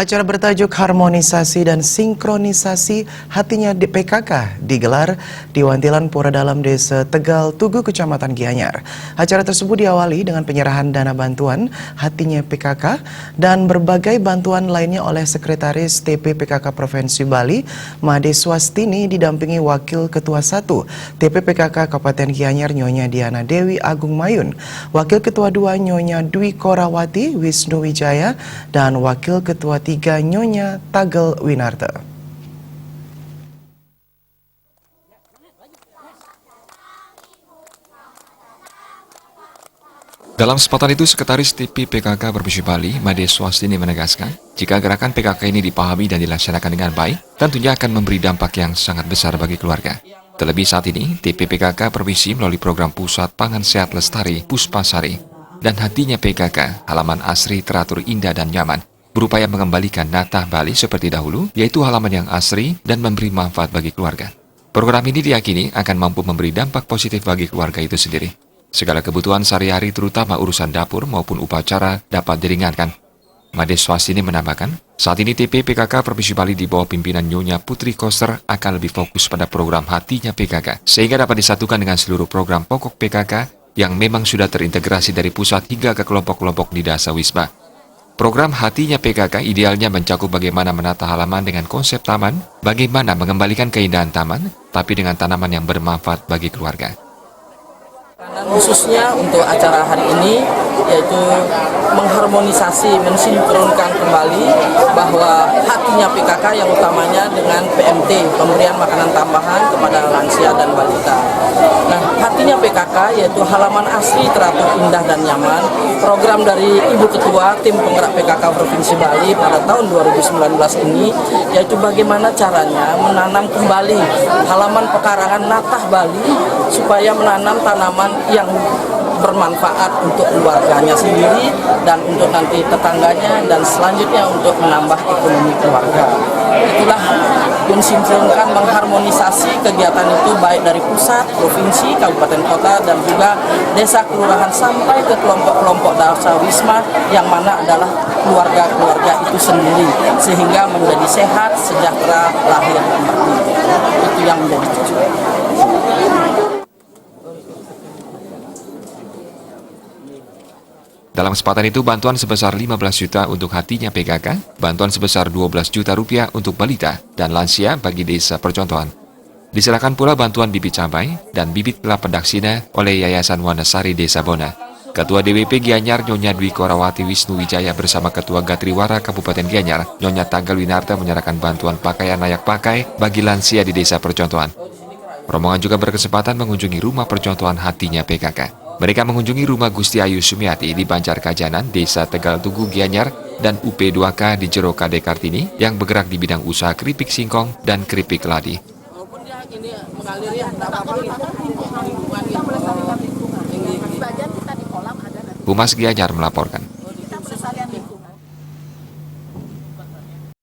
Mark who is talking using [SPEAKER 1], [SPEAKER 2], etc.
[SPEAKER 1] Acara bertajuk Harmonisasi dan Sinkronisasi Hatinya di PKK digelar di Wantilan Pura Dalam Desa Tegal Tugu, Kecamatan Gianyar. Acara tersebut diawali dengan penyerahan dana bantuan Hatinya PKK dan berbagai bantuan lainnya oleh Sekretaris TP PKK Provinsi Bali, Made Swastini, didampingi Wakil Ketua 1 TP PKK Kabupaten Gianyar, Nyonya Diana Dewi Agung Mayun, Wakil Ketua 2 Nyonya Dwi Korawati Wisnu Wijaya, dan Wakil Ketua 3 Nyonya Tagel Winarta.
[SPEAKER 2] Dalam kesempatan itu, Sekretaris TP PKK Provinsi Bali, Made Swastini, menegaskan, jika gerakan PKK ini dipahami dan dilaksanakan dengan baik, tentunya akan memberi dampak yang sangat besar bagi keluarga. Terlebih saat ini, TP PKK Provinsi melalui program Pusat Pangan Sehat Lestari, Puspasari, dan Hatinya PKK, halaman asri teratur indah dan nyaman, berupaya mengembalikan natah Bali seperti dahulu, yaitu halaman yang asri dan memberi manfaat bagi keluarga. Program ini diyakini akan mampu memberi dampak positif bagi keluarga itu sendiri. Segala kebutuhan sehari-hari terutama urusan dapur maupun upacara dapat diringankan. Made Swastini menambahkan, saat ini TP PKK Provinsi Bali di bawah pimpinan Nyonya Putri Koster akan lebih fokus pada program Hatinya PKK, sehingga dapat disatukan dengan seluruh program pokok PKK yang memang sudah terintegrasi dari pusat hingga ke kelompok-kelompok di Dasa Wisma. Program Hatinya PKK idealnya mencakup bagaimana menata halaman dengan konsep taman, bagaimana mengembalikan keindahan taman, tapi dengan tanaman yang bermanfaat bagi keluarga.
[SPEAKER 3] Khususnya untuk acara hari ini, yaitu mengharmonisasi, mensinkronkan kembali bahwa hatinya PKK yang utamanya dengan PMT, pemberian makanan tambahan kepada lansia dan balita. Nah, hatinya PKK yaitu halaman asri teratur indah dan nyaman, program dari Ibu Ketua Tim Penggerak PKK Provinsi Bali pada tahun 2019 ini, yaitu bagaimana caranya menanam kembali halaman pekarangan natah Bali supaya menanam tanaman yang bermanfaat untuk keluarganya sendiri dan untuk nanti tetangganya dan selanjutnya untuk menambah ekonomi keluarga. Itulah mensinkronkan, mengharmonisasi kegiatan itu baik dari pusat, provinsi, kabupaten kota dan juga desa kelurahan sampai ke kelompok-kelompok Dasa Wisma yang mana adalah keluarga-keluarga itu sendiri sehingga menjadi sehat, sejahtera, lahir dan batin. Itu yang menjadi tujuan.
[SPEAKER 2] Dalam kesempatan itu, bantuan sebesar 15 juta untuk Hatinya PKK, bantuan sebesar 12 juta rupiah untuk balita dan lansia bagi desa percontohan. Diserahkan pula bantuan bibit cabai dan bibit kelapa daksina oleh Yayasan Wanasari Desa Bona. Ketua DWP Gianyar Nyonya Dwi Korawati Wisnu Wijaya bersama Ketua Gatriwara Kabupaten Gianyar Nyonya Tagel Winarta menyerahkan bantuan pakaian layak pakai bagi lansia di desa percontohan. Rombongan juga berkesempatan mengunjungi rumah percontohan Hatinya PKK. Mereka mengunjungi rumah Gusti Ayu Sumiati di Banjar Kajanan, Desa Tegal Tugu Gianyar, dan UP2K di Jero Kade Kartini yang bergerak di bidang usaha keripik singkong dan keripik keladi. Humas Gianyar melaporkan.